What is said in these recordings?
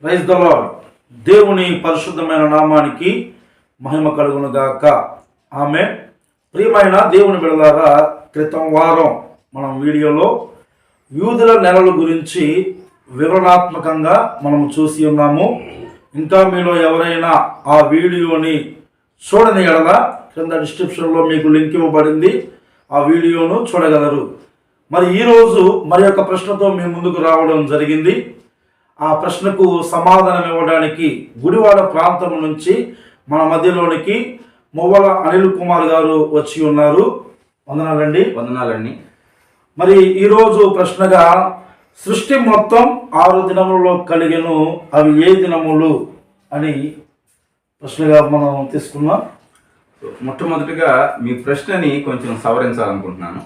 Praise the lord. దేవుని పరిశుద్ధమైన నామానికి మహిమ కలుగును గాక. ఆమె ప్రియమైన దేవుని బిడ్డలారా, క్రితం వారం మనం వీడియోలో యూదుల నెలల గురించి వివరణాత్మకంగా మనం చూసి ఉన్నాము. ఇంకా మీలో ఎవరైనా ఆ వీడియోని చూడని ఎడల కింద డిస్క్రిప్షన్లో మీకు లింక్ ఇవ్వబడింది, ఆ వీడియోను చూడగలరు. మరి ఈరోజు మరి ఒక ప్రశ్నతో మీ ముందుకు రావడం జరిగింది. ఆ ప్రశ్నకు సమాధానం ఇవ్వడానికి గుడివాడ ప్రాంతం నుంచి మన మధ్యలోనికి మువ్వల అనిల్ కుమార్ గారు వచ్చి ఉన్నారు. వందనాలండి. వందనాలండి. మరి ఈరోజు ప్రశ్నగా సృష్టి మొత్తం 6 దినములలో కలిగెను, అవి ఏ దినములు అని ప్రశ్నగా మనం తీసుకున్నాం. మొట్టమొదటిగా మీ ప్రశ్నని కొంచెం సవరించాలనుకుంటున్నాను.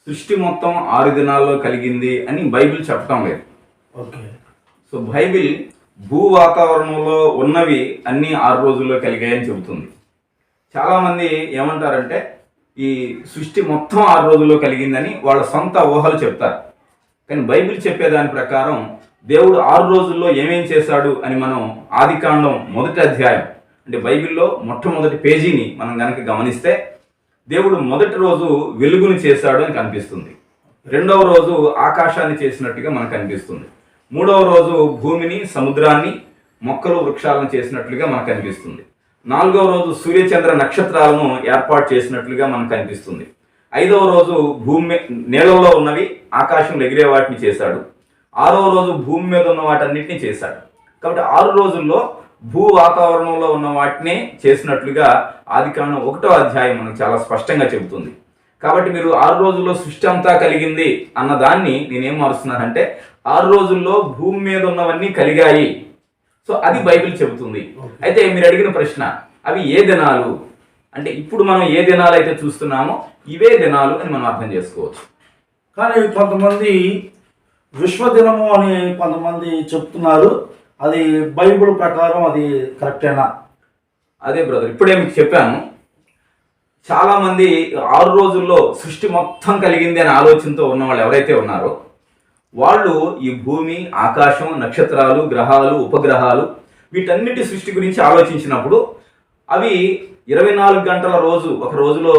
సృష్టి మొత్తం 6 దినాల్లో కలిగింది అని బైబిల్ చెప్పటం లేదు. ఓకే. సో బైబిల్ భూ వాతావరణంలో ఉన్నవి అన్నీ 6 రోజుల్లో కలిగాయని చెబుతుంది. చాలామంది ఏమంటారంటే ఈ సృష్టి మొత్తం 6 రోజుల్లో కలిగిందని వాళ్ళ సొంత ఊహలు చెప్తారు. కానీ బైబిల్ చెప్పేదాని ప్రకారం దేవుడు 6 రోజుల్లో ఏమేం చేశాడు అని మనం ఆదికాండం 1వ అధ్యాయం అంటే బైబిల్లో మొట్టమొదటి పేజీని మనం కనుక గమనిస్తే దేవుడు మొదటి రోజు వెలుగుని చేశాడు అని కనిపిస్తుంది. 2వ రోజు ఆకాశాన్ని చేసినట్టుగా మనకు కనిపిస్తుంది. 3వ రోజు భూమిని, సముద్రాన్ని, మొక్కలు, వృక్షాలను చేసినట్లుగా మనకు కనిపిస్తుంది. 4వ రోజు సూర్యచంద్ర నక్షత్రాలను ఏర్పాటు చేసినట్లుగా మనకు కనిపిస్తుంది. 5వ రోజు భూమి నీళ్ళలో ఉన్నవి, ఆకాశంలో ఎగిరే వాటిని చేశాడు. 6వ రోజు భూమి మీద ఉన్న వాటన్నిటిని చేశాడు. కాబట్టి 6 రోజుల్లో భూ వాతావరణంలో ఉన్న వాటినే చేసినట్లుగా ఆదికాండం 1వ అధ్యాయం మనకు చాలా స్పష్టంగా చెబుతుంది. కాబట్టి మీరు 6 రోజుల్లో సృష్టి అంతా కలిగింది అన్న దాన్ని నేనేం మారుస్తున్నానంటే 6 రోజుల్లో భూమి మీద ఉన్నవన్నీ కలిగాయి. సో అది బైబిల్ చెబుతుంది. అయితే మీరు అడిగిన ప్రశ్న, అవి ఏ దినాలు అంటే ఇప్పుడు మనం ఏ దినాలు అయితే చూస్తున్నామో ఇవే దినాలు అని మనం అర్థం చేసుకోవచ్చు. కానీ కొంతమంది విశ్వదినము అని కొంతమంది చెప్తున్నారు. అది బైబిల్ ప్రకారం అది కరెక్టేనా? అదే బ్రదర్, ఇప్పుడే మీకు చెప్పాను. చాలామంది 6 రోజుల్లో సృష్టి మొత్తం కలిగింది అనే ఆలోచనతో ఉన్న వాళ్ళు ఎవరైతే ఉన్నారో వాళ్ళు ఈ భూమి, ఆకాశం, నక్షత్రాలు, గ్రహాలు, ఉపగ్రహాలు వీటన్నిటి సృష్టి గురించి ఆలోచించినప్పుడు అవి 24 గంటల రోజు ఒక రోజులో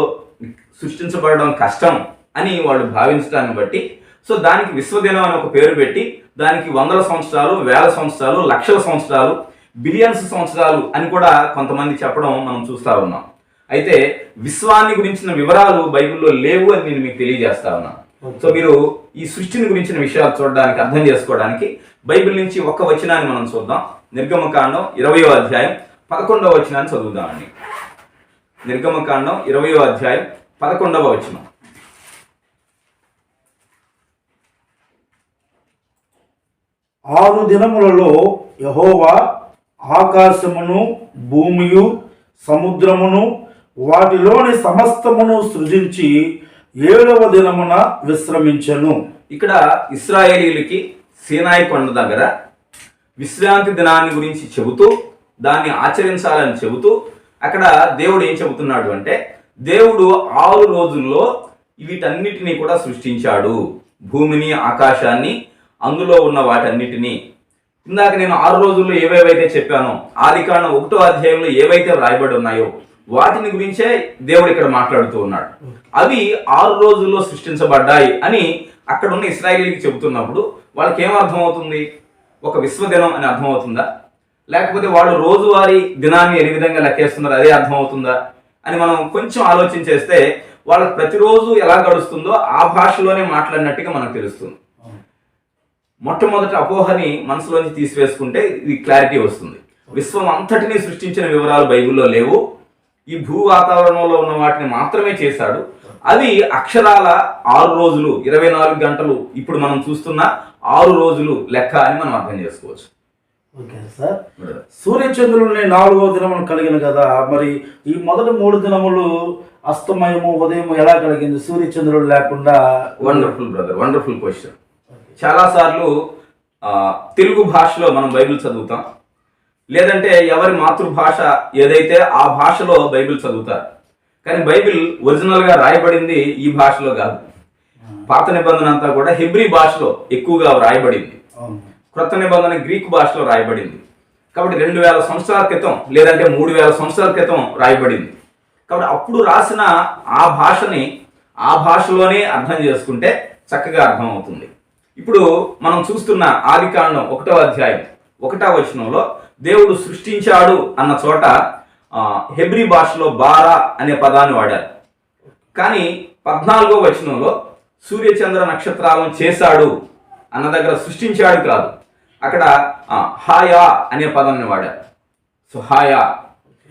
సృష్టించబడడం కష్టం అని వాళ్ళు భావించడాన్ని బట్టి సో దానికి విశ్వదినం అని ఒక పేరు పెట్టి దానికి 100 సంవత్సరాలు, 1000 సంవత్సరాలు, లక్షల సంవత్సరాలు, బిలియన్స్ సంవత్సరాలు అని కూడా కొంతమంది చెప్పడం మనం చూస్తూ ఉన్నాం. అయితే విశ్వాన్ని గురించిన వివరాలు బైబిల్లో లేవు అని నేను మీకు తెలియజేస్తా ఉన్నాను. సో మీరు ఈ సృష్టిని గురించిన విషయాలు చూడడానికి, అర్థం చేసుకోవడానికి బైబిల్ నుంచి ఒక వచనాన్ని మనం చూద్దాం. నిర్గమకాండం 20వ అధ్యాయం 11వ వచనాన్ని చదువుదామండి. నిర్గమకాండం 20వ అధ్యాయం 11వ వచనం. ఆరు దినములలో యెహోవా ఆకాశమును, భూమియు, సముద్రమును, వాటిలోని సమస్తమును సృజించి 7వ దినమున విశ్రమించెను. ఇక్కడ ఇశ్రాయేలీలకి సీనాయి కొండ దగ్గర విశ్రాంతి దినాన్ని గురించి చెబుతూ దాన్ని ఆచరించాలని చెబుతూ అక్కడ దేవుడు ఏం చెబుతున్నాడు అంటే దేవుడు 6 రోజుల్లో వీటన్నిటినీ కూడా సృష్టించాడు. భూమిని, ఆకాశాన్ని, అందులో ఉన్న వాటన్నిటినీ. ఇందాక నేను 6 రోజుల్లో ఏవేవైతే చెప్పానో ఆదికాండం 1వ అధ్యాయంలో ఏవైతే రాయబడి ఉన్నాయో వాటిని గురించే దేవుడు ఇక్కడ మాట్లాడుతూ ఉన్నాడు. అవి 6 రోజుల్లో సృష్టించబడ్డాయి అని అక్కడ ఉన్న ఇశ్రాయేలీకి చెబుతున్నప్పుడు వాళ్ళకి ఏం అర్థమవుతుంది? ఒక విశ్వదినం అని అర్థమవుతుందా? లేకపోతే వాళ్ళు రోజువారీ దినాన్ని ఏ విధంగా లెక్కేస్తున్నారు అదే అర్థమవుతుందా అని మనం కొంచెం ఆలోచన చేస్తే వాళ్ళకి ప్రతిరోజు ఎలా గడుస్తుందో ఆ భాషలోనే మాట్లాడినట్టుగా మనకు తెలుస్తుంది. మొట్టమొదటి అపోహని మనసులోంచి తీసివేసుకుంటే ఇది క్లారిటీ వస్తుంది. విశ్వం అంతటినీ సృష్టించిన వివరాలు బైబిల్లో లేవు. ఈ భూ వాతావరణంలో ఉన్న వాటిని మాత్రమే చేశాడు. అవి అక్షరాల 6 రోజులు, 24 గంటలు, ఇప్పుడు మనం చూస్తున్న 6 రోజులు లెక్క అని మనం అర్థం చేసుకోవచ్చు. Okay sir. సూర్యచంద్రుల్ని 4వ దినములు కలిగిన కదా, మరి ఈ మొదటి 3 దినములు అస్తమయము, ఉదయం ఎలా కలిగింది సూర్యచంద్రులు లేకుండా? Wonderful brother, wonderful question. చాలాసార్లు తెలుగు భాషలో మనం బైబిల్ చదువుతాం, లేదంటే ఎవరి మాతృభాష ఏదైతే ఆ భాషలో బైబిల్ చదువుతారు. కానీ బైబిల్ ఒరిజినల్గా రాయబడింది ఈ భాషలో కాదు. పాత నిబంధన అంతా కూడా హెబ్రీ భాషలో ఎక్కువగా రాయబడింది. క్రొత్త నిబంధన గ్రీకు భాషలో రాయబడింది. కాబట్టి 2000 సంవత్సరాల క్రితం లేదంటే 3000 సంవత్సరాల క్రితం రాయబడింది. కాబట్టి అప్పుడు రాసిన ఆ భాషని ఆ భాషలోనే అర్థం చేసుకుంటే చక్కగా అర్థం అవుతుంది. ఇప్పుడు మనం చూస్తున్న ఆదికాండం 1వ అధ్యాయం 1వ వచనంలో దేవుడు సృష్టించాడు అన్న చోట హెబ్రీ భాషలో బారా అనే పదాన్ని వాడారు. కానీ 14వ వచనంలో సూర్యచంద్ర నక్షత్రాలను చేశాడు అన్న దగ్గర సృష్టించాడు కాదు, అక్కడ హాయా అనే పదాన్ని వాడారు. సో హాయా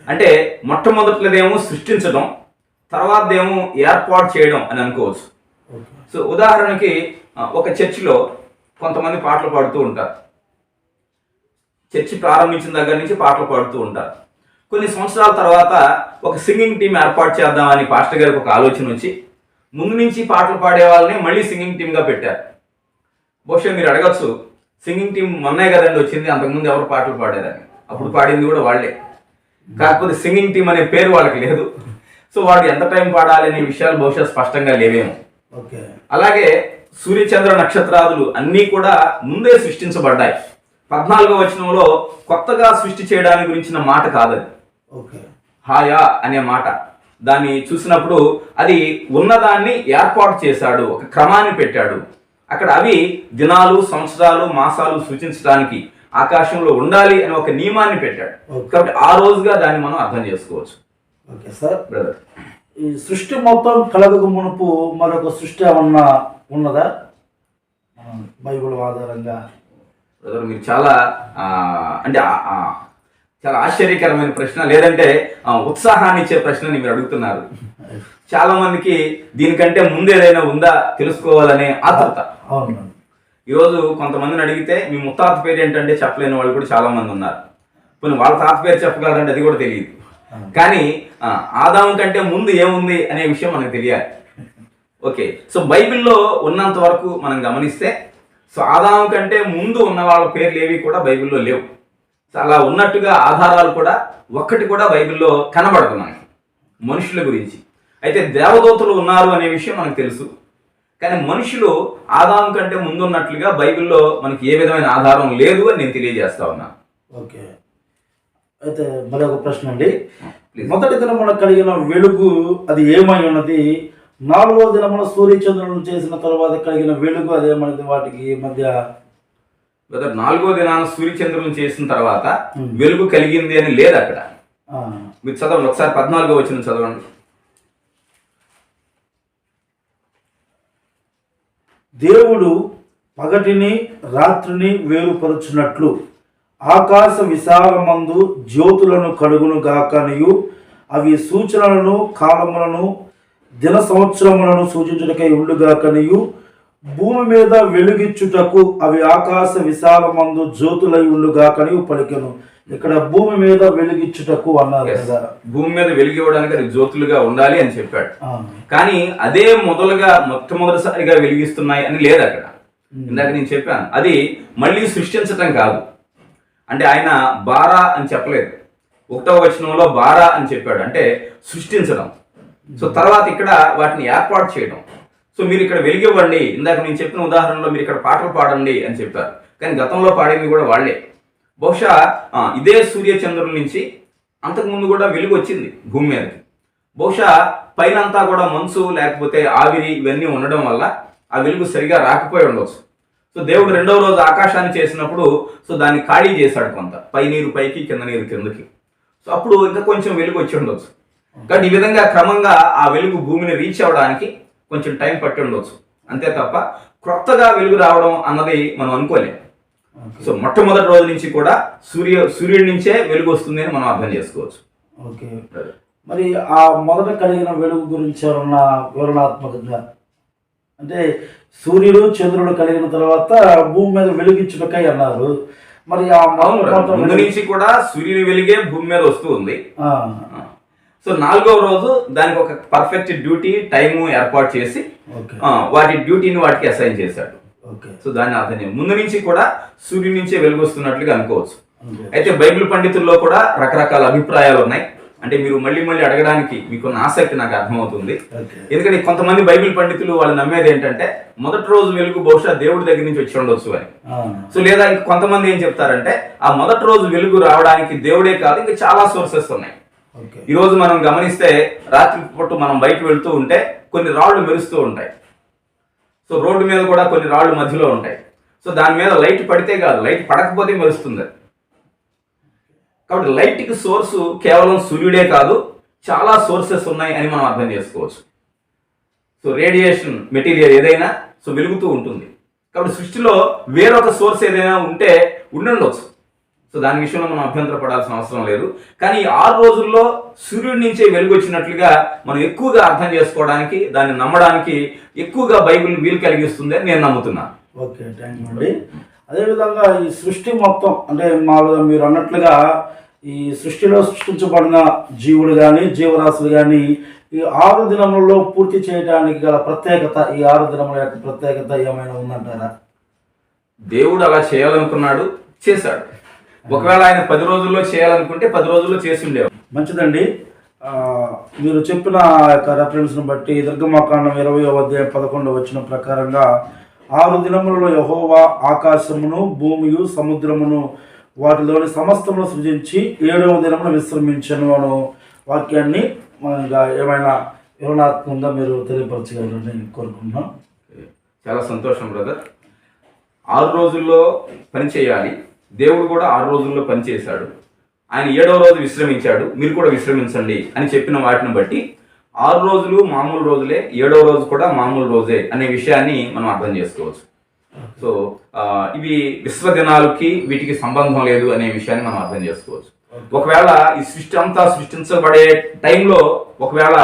అంటే మొట్టమొదటిదేమో సృష్టించడం, తర్వాతదేమో ఏర్పాటు చేయడం అని అనుకోవచ్చు. సో ఉదాహరణకి ఒక చర్చిలో కొంతమంది పాటలు పాడుతూ ఉంటారు. చర్చి ప్రారంభించిన దగ్గర నుంచి పాటలు పాడుతూ ఉంటారు. కొన్ని సంవత్సరాల తర్వాత ఒక సింగింగ్ టీం ఏర్పాటు చేద్దామని పాస్టర్ గారికి ఒక ఆలోచన వచ్చి ముందు నుంచి పాటలు పాడే వాళ్ళని మళ్ళీ సింగింగ్ టీమ్గా పెట్టారు. బహుశా మీరు అడగచ్చు, సింగింగ్ టీం మొన్నే కదండి వచ్చింది, అంతకుముందు ఎవరు పాటలు పాడారని. అప్పుడు పాడింది కూడా వాళ్ళే, కాకపోతే సింగింగ్ టీం అనే పేరు వాళ్ళకి లేదు. సో వాడు ఎంత టైం పాడాలి అనే విషయాలు బహుశా స్పష్టంగా లేవేమో. అలాగే సూర్యచంద్ర నక్షత్రాదులు అన్నీ కూడా ముందే సృష్టించబడ్డాయి. 14వ వచనంలో కొత్తగా సృష్టి చేయడానికి గురించిన మాట కాదది. హాయా అనే మాట దాన్ని చూసినప్పుడు అది ఉన్నదాన్ని ఏర్పాటు చేశాడు, ఒక క్రమాన్ని పెట్టాడు. అక్కడ అవి దినాలు, సంవత్సరాలు, మాసాలు సూచించడానికి ఆకాశంలో ఉండాలి అని ఒక నియమాన్ని పెట్టాడు. కాబట్టి ఆ రోజుగా దాన్ని మనం అర్థం చేసుకోవచ్చు. ఓకే సార్, బ్రదర్, ఈ సృష్టి మొత్తం కలగక మునుపు మరొక సృష్టి ఏమన్నా ఉన్నదా బైబిల్ ఆధారంగా? బ్రదర్, మీరు చాలా అంటే చాలా ఆశ్చర్యకరమైన ప్రశ్న, లేదంటే ఉత్సాహాన్ని ఇచ్చే ప్రశ్నని మీరు అడుగుతున్నారు. చాలా మందికి దీనికంటే ముందు ఏదైనా ఉందా తెలుసుకోవాలనే ఆతృత. ఈరోజు కొంతమందిని అడిగితే మీ ముత్తాత పేరు ఏంటంటే చెప్పలేని వాళ్ళు కూడా చాలా మంది ఉన్నారు. కొన్ని వాళ్ళ తాత పేరు చెప్పగలరంటే అది కూడా తెలియదు. కానీ ఆదాము కంటే ముందు ఏముంది అనే విషయం మనకు తెలియాలి. ఓకే, సో బైబిల్లో ఉన్నంత వరకు మనం గమనిస్తే సో ఆదాము కంటే ముందు ఉన్న వాళ్ళ పేర్లు ఏవి కూడా బైబిల్లో లేవు. అలా ఉన్నట్టుగా ఆధారాలు కూడా ఒక్కటి కూడా బైబిల్లో కనబడదు మనకి మనుషుల గురించి. అయితే దేవదూతలు ఉన్నారు అనే విషయం మనకు తెలుసు. కానీ మనుషులు ఆదాము కంటే ముందు ఉన్నట్లుగా బైబిల్లో మనకి ఏ విధమైన ఆధారం లేదు అని నేను తెలియజేస్తా ఉన్నా. ఓకే, అయితే మరొక ప్రశ్న అండి. మొదటి దినమున కలిగిన వెలుగు అది ఏమై ఉన్నది? 4వ దినమున సూర్యచంద్రులను చేసిన తర్వాత కలిగిన వెలుగు అదేమన్నది? వాటికి మధ్య 4వ దినాన సూర్యచంద్రులను చేసిన తర్వాత వెలుగు కలిగింది అని లేదు అక్కడ. మీరు చదవండి ఒకసారి 14వ వచనం చదవండి. దేవుడు పగటిని రాత్రిని వేరుపరుచున్నట్లు ఆకాశ విశాలమందు జ్యోతులను కడుగును గాకనియు అవి సూచనలను కాలములను దిన సంవత్సరములను సూచించుటకై ఉండుగాకనియు భూమి మీద వెలుగిచ్చుటకు అవి ఆకాశ విశాలమందు జ్యోతులై ఉండుగాకనియు పలికెను. ఇక్కడ భూమి మీద వెలుగిచ్చుటకు అన్నారు కదా, భూమి మీద వెలుగు ఇవ్వడానికి అది జ్యోతులుగా ఉండాలి అని చెప్పాడు. కానీ అదే మొట్టమొదటిసారిగా వెలిగిస్తున్నాయి అని లేదు అక్కడ. ఇందాక నేను చెప్పాను, అది మళ్ళీ సృష్టించటం కాదు. అంటే ఆయన బారా అని చెప్పలేదు, 1వ వచనంలో బారా అని చెప్పాడు, అంటే సృష్టించడం. సో తర్వాత ఇక్కడ వాటిని ఏర్పాటు చేయడం. సో మీరు ఇక్కడ వెలిగివ్వండి, ఇందాక నేను చెప్పిన ఉదాహరణలో మీరు ఇక్కడ పాటలు పాడండి అని చెప్పారు. కానీ గతంలో పాడింది కూడా వాళ్ళే. బహుశా ఇదే సూర్యచంద్రుల నుంచి అంతకుముందు కూడా వెలుగు వచ్చింది భూమి మీదకి. బహుశా పైన అంతా కూడా మంచు లేకపోతే ఆవిరి ఇవన్నీ ఉండడం వల్ల ఆ వెలుగు సరిగా రాకపోయి ఉండవచ్చు. సో దేవుడు 2వ రోజు ఆకాశాన్ని చేసినప్పుడు సో దాన్ని ఖాళీ చేశాడు, కొంత పై నీరు పైకి కింద నీరు కిందకి. సో అప్పుడు ఇంకా కొంచెం వెలుగు వచ్చి ఉండొచ్చు. కానీ ఈ విధంగా క్రమంగా ఆ వెలుగు భూమిని రీచ్ అవ్వడానికి కొంచెం టైం పట్టి ఉండొచ్చు. అంతే తప్ప క్రొత్తగా వెలుగు రావడం అన్నది మనం అనుకోలేము. సో మొట్టమొదటి రోజు నుంచి కూడా సూర్యుడి నుంచే వెలుగు వస్తుంది అని మనం అర్థం చేసుకోవచ్చు. ఓకే, మరి ఆ మొదట కలిగిన వెలుగు గురించి ఏమన్నా వివరణాత్మకంగా, అంటే సూర్యుడు చంద్రుడు కలిగిన తర్వాత భూమి మీద వెలుగిచ్చుటకై అన్నారు. మరి ఆ ముందు నుంచి కూడా సూర్యుని వెలుగే భూమి మీద వస్తూ ఉంది. సో 4వ రోజు దానికి ఒక పర్ఫెక్ట్ డ్యూటీ టైము ఏర్పాటు చేసి వాటి డ్యూటీని వాటికి అసైన్ చేశాడు. సో దాన్ని అర్థం చేయాలి. ముందు నుంచి కూడా సూర్యుడి నుంచే వెలుగు వస్తున్నట్లుగా అనుకోవచ్చు. అయితే బైబిల్ పండితుల్లో కూడా రకరకాల అభిప్రాయాలు ఉన్నాయి. అంటే మీరు మళ్ళీ మళ్ళీ అడగడానికి మీకున్న ఆసక్తి నాకు అర్థమవుతుంది. ఓకే. ఎందుకంటే కొంతమంది బైబిల్ పండితులు వాళ్ళు నమ్మేది ఏంటంటే మొదటి రోజు వెలుగు బహుశా దేవుడి దగ్గర నుంచి వచ్చి ఉండొచ్చు అని. సో లేదా ఇంక కొంతమంది ఏం చెప్తారంటే ఆ మొదటి రోజు వెలుగు రావడానికి దేవుడే కాదు, ఇంకా చాలా సోర్సెస్ ఉన్నాయి. ఓకే. ఈ రోజు మనం గమనిస్తే రాత్రి పూట మనం బయట వెళ్తూ ఉంటే కొన్ని రాళ్ళు మెరుస్తూ ఉంటాయి. సో రోడ్డు మీద కూడా కొన్ని రాళ్ళు మధ్యలో ఉంటాయి. సో దాని మీద లైట్ పడితే కాదు, లైట్ పడకపోతే మెరుస్తుంది. కాబట్టి లైట్కి సోర్సు కేవలం సూర్యుడే కాదు, చాలా సోర్సెస్ ఉన్నాయి అని మనం అర్థం చేసుకోవచ్చు. సో రేడియేషన్ మెటీరియల్ ఏదైనా సో వెలుగుతూ ఉంటుంది. కాబట్టి సృష్టిలో వేరొక సోర్స్ ఏదైనా ఉంటే ఉండొచ్చు. సో దాని విషయంలో మనం అభ్యంతర పడాల్సిన అవసరం లేదు. కానీ 6 రోజుల్లో సూర్యుడి నుంచే వెలుగు వచ్చినట్లుగా మనం ఎక్కువగా అర్థం చేసుకోవడానికి, దాన్ని నమ్మడానికి ఎక్కువగా బైబిల్ వీలు కలిగిస్తుంది అని నేను నమ్ముతున్నాను. ఓకే, థ్యాంక్ యూ అండి. అదేవిధంగా ఈ సృష్టి మొత్తం అంటే మామూలుగా మీరు అన్నట్లుగా ఈ సృష్టిలో సృష్టించబడిన జీవులు కానీ జీవరాశులు కానీ ఈ 6 దినములలో పూర్తి చేయడానికి గల ప్రత్యేకత, ఈ 6 దినముల యొక్క ప్రత్యేకత ఏమైనా ఉందంటారా? దేవుడు అలా చేయాలనుకున్నాడు, చేశాడు. ఒకవేళ ఆయన 10 రోజుల్లో చేయాలనుకుంటే 10 రోజుల్లో చేసి ఉండేవాడు. మంచిదండి. మీరు చెప్పిన యొక్క రెఫరెన్స్ను బట్టి నిర్గమకాండం 20వ అధ్యాయం 11వ వచనం ప్రకారంగా 6 దినములలో యెహోవా ఆకాశమును భూమియు సముద్రమును వాటిలోని సమస్తమును సృజించి 7వ దినమున విశ్రమించను అను వాక్యాన్ని ఏమైనా వివరణాత్మకంగా మీరు తెలియపరచగలరని కోరుకుంటున్నాం. చాలా సంతోషం బ్రదర్. 6 రోజుల్లో పని చేయాలి. దేవుడు కూడా 6 రోజుల్లో పని చేశాడు. ఆయన 7వ రోజు విశ్రమించాడు, మీరు కూడా విశ్రమించండి అని చెప్పిన వాటిని బట్టి 6 రోజులు మామూలు రోజులే, 7వ రోజు కూడా మామూలు రోజే అనే విషయాన్ని మనం అర్థం చేసుకోవచ్చు. సో ఇవి విశ్వదినాలకి వీటికి సంబంధం లేదు అనే విషయాన్ని మనం అర్థం చేసుకోవచ్చు. ఒకవేళ ఈ సృష్టి అంతా సృష్టించబడే టైంలో ఒకవేళ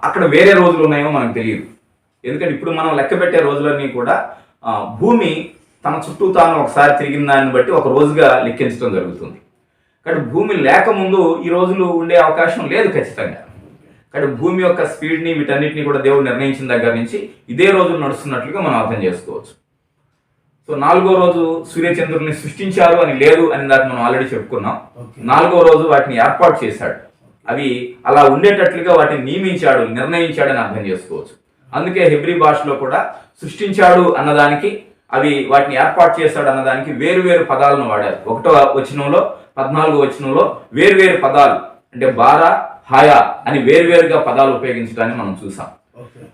అక్కడ వేరే రోజులు ఉన్నాయో మనకు తెలియదు. ఎందుకంటే ఇప్పుడు మనం లెక్క పెట్టే రోజులన్నీ కూడా భూమి తన చుట్టూ తాను ఒకసారి తిరిగిన దాన్ని బట్టి ఒక రోజుగా లెక్కించడం జరుగుతుంది. కాబట్టి భూమి లేకముందు ఈ రోజులు ఉండే అవకాశం లేదు ఖచ్చితంగా. కాబట్టి భూమి యొక్క స్పీడ్ని వీటన్నిటిని కూడా దేవుడు నిర్ణయించిన దగ్గర నుంచి ఇదే రోజులు నడుస్తున్నట్లుగా మనం అర్థం చేసుకోవచ్చు. సో 4వ రోజు సూర్యచంద్రుల్ని సృష్టించారు అని లేదు అని దాన్ని మనం ఆల్రెడీ చెప్పుకున్నాం. 4వ రోజు వాటిని ఏర్పాటు చేశాడు, అవి అలా ఉండేటట్లుగా వాటిని నియమించాడు, నిర్ణయించాడు అని అర్థం చేసుకోవచ్చు. అందుకే హెబ్రీ భాషలో కూడా సృష్టించాడు అన్నదానికి, అవి వాటిని ఏర్పాటు చేశాడు అన్నదానికి వేరు వేరు పదాలను వాడారు. 1వ వచనంలో 14వ వచనంలో వేరు వేరు పదాలు అంటే బారా హాయా అని వేరువేరుగా పదాలు ఉపయోగించడాన్ని మనం చూసాం.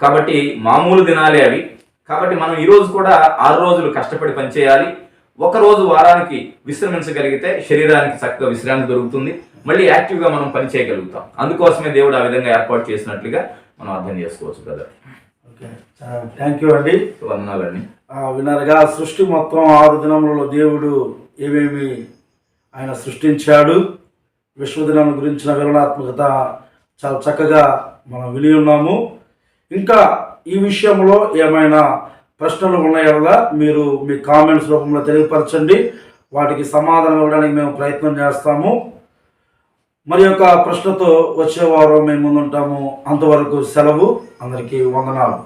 కాబట్టి మామూలు దినాలే అవి. కాబట్టి మనం ఈ రోజు కూడా 6 రోజులు కష్టపడి పనిచేయాలి. ఒక రోజు వారానికి విశ్రమించగలిగితే శరీరానికి చక్కగా విశ్రాంతి దొరుకుతుంది, మళ్ళీ యాక్టివ్గా మనం పని చేయగలుగుతాం. అందుకోసమే దేవుడు ఆ విధంగా ఏర్పాటు చేసినట్లుగా మనం అర్థం చేసుకోవచ్చు బ్రదర్. ఓకే, థ్యాంక్ యూ అండి. వందనాలండి. విన్నారుగా, సృష్టి మొత్తం 6 దినములలో దేవుడు ఏమేమి ఆయన సృష్టించాడు, విశ్వదినం గురించిన వివరణాత్మకత చాలా చక్కగా మనం విని ఉన్నాము. ఇంకా ఈ విషయంలో ఏమైనా ప్రశ్నలు ఉన్నాయా మీరు మీ కామెంట్స్ రూపంలో తెలియపరచండి, వాటికి సమాధానం ఇవ్వడానికి మేము ప్రయత్నం చేస్తాము. మరి యొక్క ప్రశ్నతో వచ్చే వారం మేము ముందుంటాము. అంతవరకు సెలవు. అందరికీ వందనాలు.